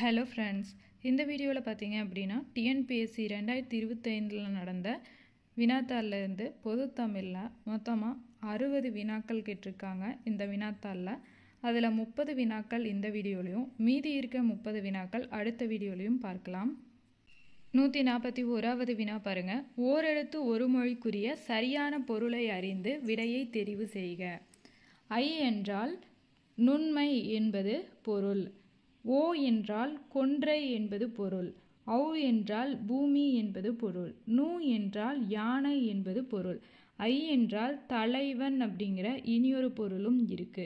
Hello friends, இந்த வீடியோவில் பார்த்தீங்க அப்படின்னா டிஎன்பிஎஸ்சி 2025 நடந்த வினாத்தாள்லேருந்து பொதுத்தமிழில் மொத்தமாக 60 வினாக்கள் கேட்டிருக்காங்க. இந்த வினாத்தாளில் அதில் 30 வினாக்கள் இந்த வீடியோலையும் மீதி இருக்க 30 வினாக்கள் அடுத்த வீடியோலையும் பார்க்கலாம். 141வது வினா பாருங்கள். ஓரெழுத்து ஒரு மொழிக்குரிய சரியான பொருளை அறிந்து விடையை தெரிவு செய்க. ஐ என்றால் நுண்மை என்பது பொருள். ஓ என்றால் கொன்றை என்பது பொருள். ஔ என்றால் பூமி என்பது பொருள். நு என்றால் யானை என்பது பொருள். ஐ என்றால் தலைவன் அப்படிங்கிற இனியொரு பொருளும் இருக்கு.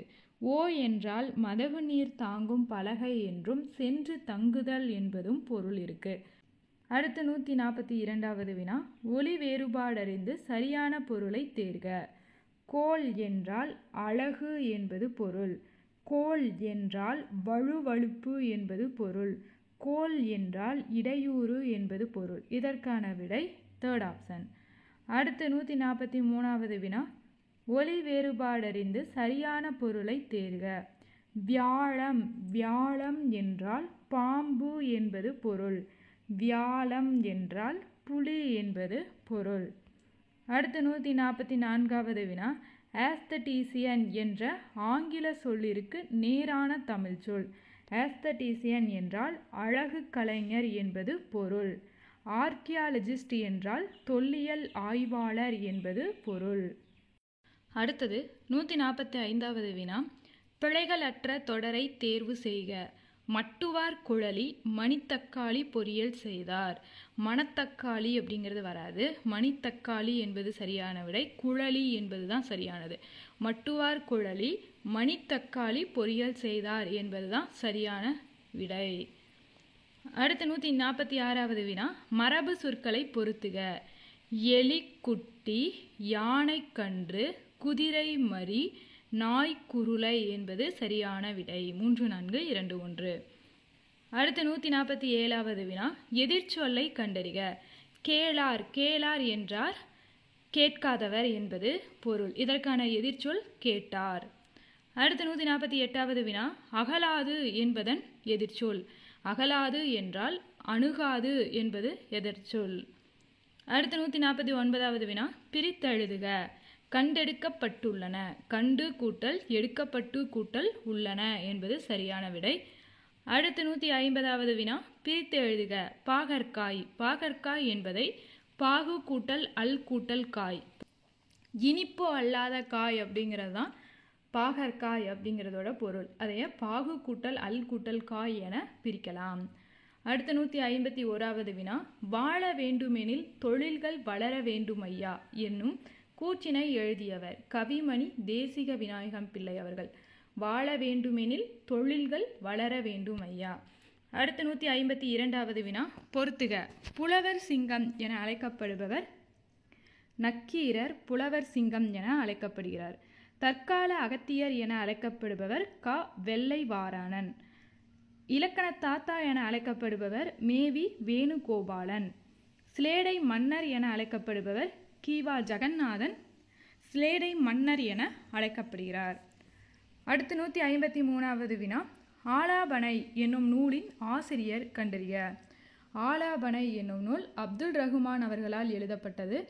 ஓ என்றால் மதகு நீர் தாங்கும் பலகை என்றும் சென்று தங்குதல் என்பதும் பொருள் இருக்கு. அடுத்து 142வது வினா. ஒலி வேறுபாடறிந்து சரியான பொருளை தேர்க. கோல் என்றால் அழகு என்பது பொருள். கோல் என்றால் வழுவழுப்பு என்பது பொருள். கோல் என்றால் இடையூறு என்பது பொருள். இதற்கான விடை தேர்ட் ஆப்ஷன். அடுத்து 143வது வினா. ஒலி வேறுபாடறிந்து சரியான பொருளை தேர்க. வியாழம் வியாழம் என்றால் பாம்பு என்பது பொருள். வியாழம் என்றால் புலி என்பது பொருள். அடுத்து 144வது வினா. ஆஸ்தட்டீசியன் என்ற ஆங்கில சொல்லிற்கு நேரான தமிழ் சொல். ஆஸ்தட்டீசியன் என்றால் அழகு கலைஞர் என்பது பொருள். ஆர்கியாலஜிஸ்ட் என்றால் தொல்லியல் ஆய்வாளர் என்பது பொருள். அடுத்தது 145வது வினா. பிழைகளற்ற தொடரை தேர்வு செய்க. மட்டுவார் குழலி மணித்தக்காளி பொரியல் செய்தார். மணத்தக்காளி அப்படிங்கிறது வராது. மணித்தக்காளி என்பது சரியான விடை. குழலி என்பது தான் சரியானது. மட்டுவார் குழலி மணித்தக்காளி பொரியல் செய்தார் என்பது தான் சரியான விடை. அடுத்து 146வது வினா. மரபு சொற்களை பொருத்துக. எலிக்குட்டி, யானைக்கன்று, குதிரை மறி, நாய்க்குருளை என்பது சரியான விடை. 3, 4, 2, 1. அடுத்து 147வது வினா. எதிர்ச்சொல்லை கண்டறிக. கேளார் கேளார் என்றார் கேட்காதவர் என்பது பொருள். இதற்கான எதிர்ச்சொல் கேட்டார். அடுத்து 148வது வினா. அகலாது என்பதன் எதிர்ச்சொல். அகலாது என்றால் அணுகாது என்பது எதிர்ச்சொல். அடுத்து 149வது வினா. பிரித்தெழுதுக. கண்டெடுக்கப்பட்டுள்ளன. கண்டு கூட்டல் எடுக்கப்பட்டு கூட்டல் உள்ளன என்பது சரியான விடை. அடுத்து 150வது வினா. பிரித்து எழுதுக. பாகற்காய். பாகற்காய் என்பதை பாகு கூட்டல் அல் கூட்டல் காய். இனிப்பு அல்லாத காய் அப்படிங்கிறது தான் பாகற்காய் அப்படிங்கிறதோட பொருள். அதைய பாகு கூட்டல் அல் கூட்டல் காய் என பிரிக்கலாம். அடுத்து 151வது வினா. வாழ வேண்டுமெனில் தொழில்கள் வளர வேண்டுமையா என்னும் கூற்றினை எழுதியவர் கவிமணி தேசிக விநாயகம் பிள்ளை அவர்கள். வாழ வேண்டுமெனில் தொழில்கள் வளர வேண்டும் ஐயா. அடுத்து 152வது வினா. பொறுத்துக. புலவர் சிங்கம் என அழைக்கப்படுபவர் நக்கீரர். புலவர் சிங்கம் என அழைக்கப்படுகிறார். தற்கால அகத்தியர் என அழைக்கப்படுபவர் க. வெள்ளைவாரணன். இலக்கண தாத்தா என அழைக்கப்படுபவர் மேவி வேணுகோபாலன். சிலேடை மன்னர் என அழைக்கப்படுபவர் கீவா ஜெகநாதன். சிலேடை மன்னர் என அழைக்கப்படுகிறார். அடுத்து 153வது வினா. ஆலாபனை என்னும் நூலின் ஆசிரியர் கண்டறிய. ஆலாபனை என்னும் நூல் அப்துல் ரஹ்மான் அவர்களால் எழுதப்பட்டது.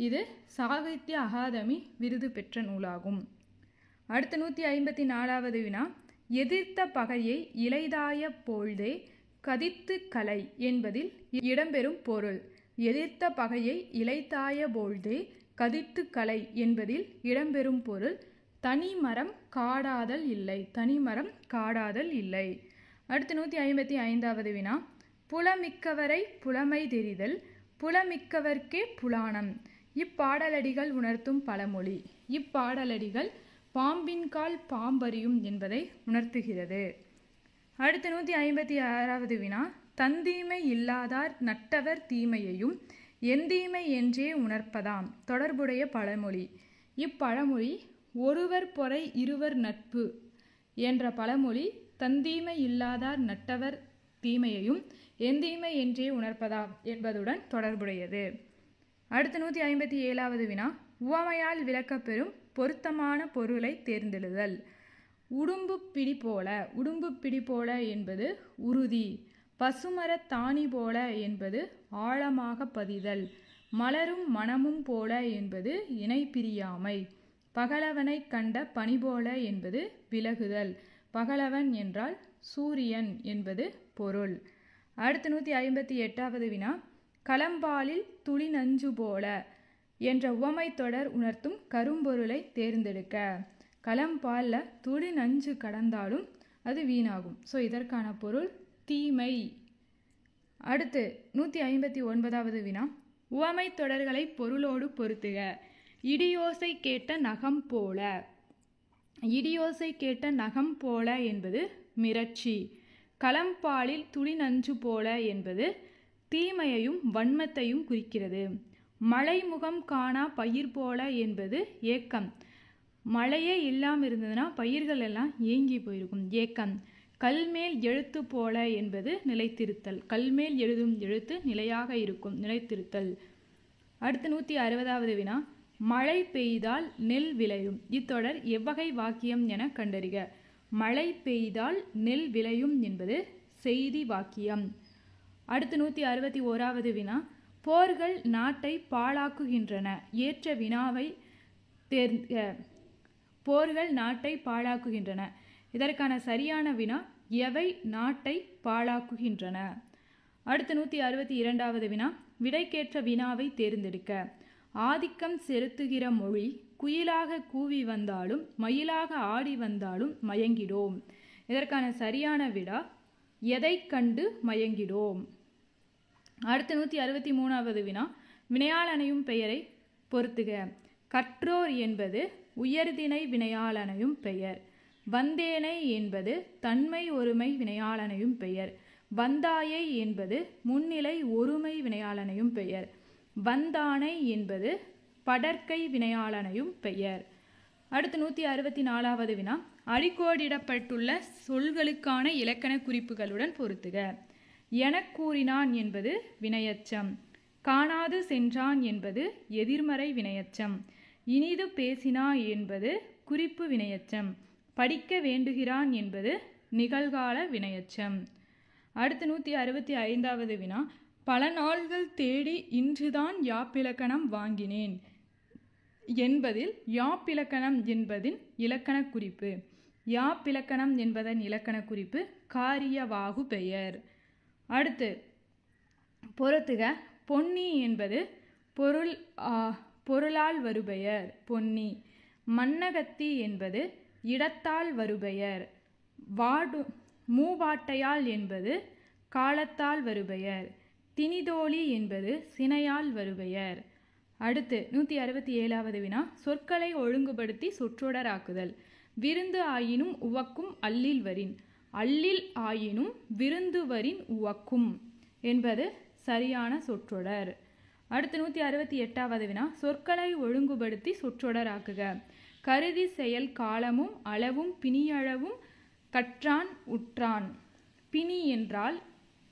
இது சாகித்ய அகாதமி விருது பெற்ற நூலாகும். அடுத்து 154வது வினா. எதிர்த்த பகையை இளைதாய பொழுதே கதித்து கலை என்பதில் இடம்பெறும் பொருள். எதிர்த்த பகையை இளைத்தாய பொழுதே கதித்து கலை என்பதில் இடம்பெறும் பொருள். தனிமரம் காடாதல் இல்லை. தனிமரம் காடாதல் இல்லை. அடுத்து 155வது வினா. புலமிக்கவரை புலமை தெரிதல் புலமிக்கவர்க்கே புலானம். இப்பாடலடிகள் உணர்த்தும் பழமொழி. இப்பாடலடிகள் பாம்பின்கால் பாம்பறியும் என்பதை உணர்த்துகிறது. அடுத்து 156வது வினா. தந்தீமை இல்லாதார் நட்டவர் தீமையையும் எந்தீமை என்றே உணர்ப்பதாம் தொடர்புடைய பழமொழி. இப்பழமொழி ஒருவர் பொறை இருவர் நட்பு என்ற பழமொழி தந்தீமை இல்லாதார் நட்டவர் தீமையையும் எந்தீமை என்றே உணர்ப்பதாம் என்பதுடன் தொடர்புடையது. அடுத்து 157வது வினா. உவமையால் விளக்கப்பெறும் பொருத்தமான பொருளை தேர்ந்தெழுதல். உடும்பு பிடி போல. உடும்பு பிடி போல என்பது உறுதி. பசுமரத் தாணி போல என்பது ஆழமாக பதிதல். மலரும் மனமும் போல என்பது இணை பிரியாமை. பகலவனைக் கண்ட பனி போல என்பது விலகுதல். பகலவன் என்றால் சூரியன் என்பது பொருள். அடுத்து 158வது வினா. களம்பாலில் துளி நஞ்சு போல என்ற உவமை தொடர் உணர்த்தும் கரும்பொருளை தேர்ந்தெடுக்க. களம்பாலில் துளி நஞ்சு கடந்தாலும் அது வீணாகும். ஸோ இதற்கான பொருள் தீமை. அடுத்து 159வது வினா. உவமை தொடர்களை பொருளோடு பொருத்துக. இடியோசை கேட்ட நகம் போல. இடியோசை கேட்ட நகம் போல என்பது மிரட்சி. களம்பாலில் துளி நஞ்சு போல என்பது தீமையையும் வன்மத்தையும் குறிக்கிறது. மழைமுகம் காணா பயிர் போல என்பது ஏக்கம். மழையே இல்லாமல் இருந்ததுன்னா பயிர்கள் எல்லாம் ஏங்கி போயிருக்கும், ஏக்கம். கல்மேல் எழுத்து போல என்பது நிலைத்திருத்தல். கல்மேல் எழுதும் எழுத்து நிலையாக இருக்கும், நிலைத்திருத்தல். அடுத்து 160வது வினா. மழை பெய்தால் நெல் விளையும். இத்தொடர் எவ்வகை வாக்கியம் என கண்டறிக. மழை பெய்தால் நெல் விளையும் என்பது செய்தி வாக்கியம். அடுத்து 161வது வினா. போர்கள் நாட்டை பாழாக்குகின்றன. ஏற்ற வினாவை தேர்க. போர்கள் நாட்டை பாழாக்குகின்றன. இதற்கான சரியான வினா எவை நாட்டை பாழாக்குகின்றன. அடுத்து 162வது வினா. விடைக்கேற்ற வினாவை தேர்ந்தெடுக்க. ஆதிக்கம் செலுத்துகிற மொழி குயிலாக கூவி வந்தாலும் மயிலாக ஆடி வந்தாலும் மயங்கிடோம். இதற்கான சரியான விடா எதை கண்டு மயங்கிடோம். அடுத்து 163வது வினா. வினையால் அணையும் பெயரை பொருத்துக. கற்றோர் என்பது உயர்திணை வினையால் அணையும் பெயர். வந்தேனை என்பது தன்மை ஒருமை வினையால் அணையும் பெயர். வந்தாயை என்பது முன்னிலை ஒருமை வினையால் அணையும் பெயர். வந்தானை என்பது படற்கை வினையால் அணையும் பெயர். அடுத்து 164வது வினா. அடிக்கோடிடப்பட்டுள்ள சொல்களுக்கான இலக்கண குறிப்புகளுடன் பொருத்துக. எனக் கூறினான் என்பது வினையச்சம். காணாது சென்றான் என்பது எதிர்மறை வினையச்சம். இனிது பேசினா என்பது குறிப்பு வினையச்சம். படிக்க வேண்டுகிறான் என்பது நிகழ்கால வினையச்சம். அடுத்து 165வது வினா. பல நாள்கள் தேடி இன்றுதான் யாப்பிலக்கணம் வாங்கினேன் என்பதில் யாப்பிலக்கணம் என்பதின் இலக்கண குறிப்பு. யாப்பிலக்கணம் என்பதன் இலக்கண குறிப்பு காரியவாகு பெயர். அடுத்து பொருத்துக. பொன்னி என்பது பொருளால் வருபெயர் பொன்னி. மன்னகத்தி என்பது இடத்தால் வருபெயர். மூவாட்டையால் என்பது காலத்தால் வருபெயர். திணிதோழி என்பது சினையால் வருபெயர். அடுத்து 167வது வினா. சொற்களை ஒழுங்குபடுத்தி சொற்றொடராக்குதல். விருந்து ஆயினும் உவக்கும் அல்லில் வரின். அல்லில் ஆயினும் விருந்து வரின் உவக்கும் என்பது சரியான சொற்றொடர். அடுத்து 168வது வினா. சொற்களை ஒழுங்குபடுத்தி சொற்றொடராக்குக. கருதி செயல் காலமும் அளவும் பிணியளவும் கற்றான் உற்றான்.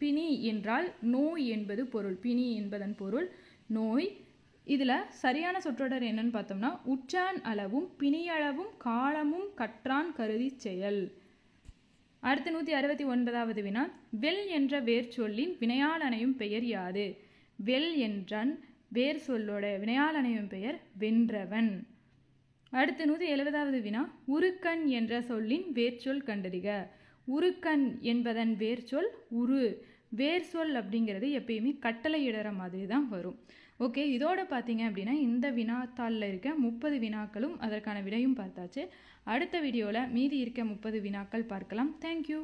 பிணி என்றால் நோய் என்பது பொருள். பிணி என்பதன் பொருள் நோய். இதில் சரியான சொற்றொடர் என்னன்னு பார்த்தோம்னா உற்றான் அளவும் பிணியளவும் காலமும் கற்றான் கருதி செயல். அடுத்து 169வது வினா. வெல் என்ற வேர் சொல்லின் வினையால் அணையும் பெயர் யாது. வெல் என்றான் வேர் சொல்லோட வினையால் அணையும் பெயர் வென்றவன். அடுத்து 170வது வினா. உருக்கண் என்ற சொல்லின் வேர்ச்சொல் கண்டறிக. உருக்கண் என்பதன் வேர்ச்சொல் உரு. வேர்ச்சொல் அப்படிங்கிறது எப்பயுமே கட்டளை இடற மாதிரி தான் வரும். ஓகே, இதோட பார்த்தீங்க அப்படின்னா இந்த வினாத்தாளில் இருக்க 30 வினாக்களும் அதற்கான விடையும் பார்த்தாச்சு. அடுத்த வீடியோவில் மீதி இருக்க 30 வினாக்கள் பார்க்கலாம். தேங்க்யூ.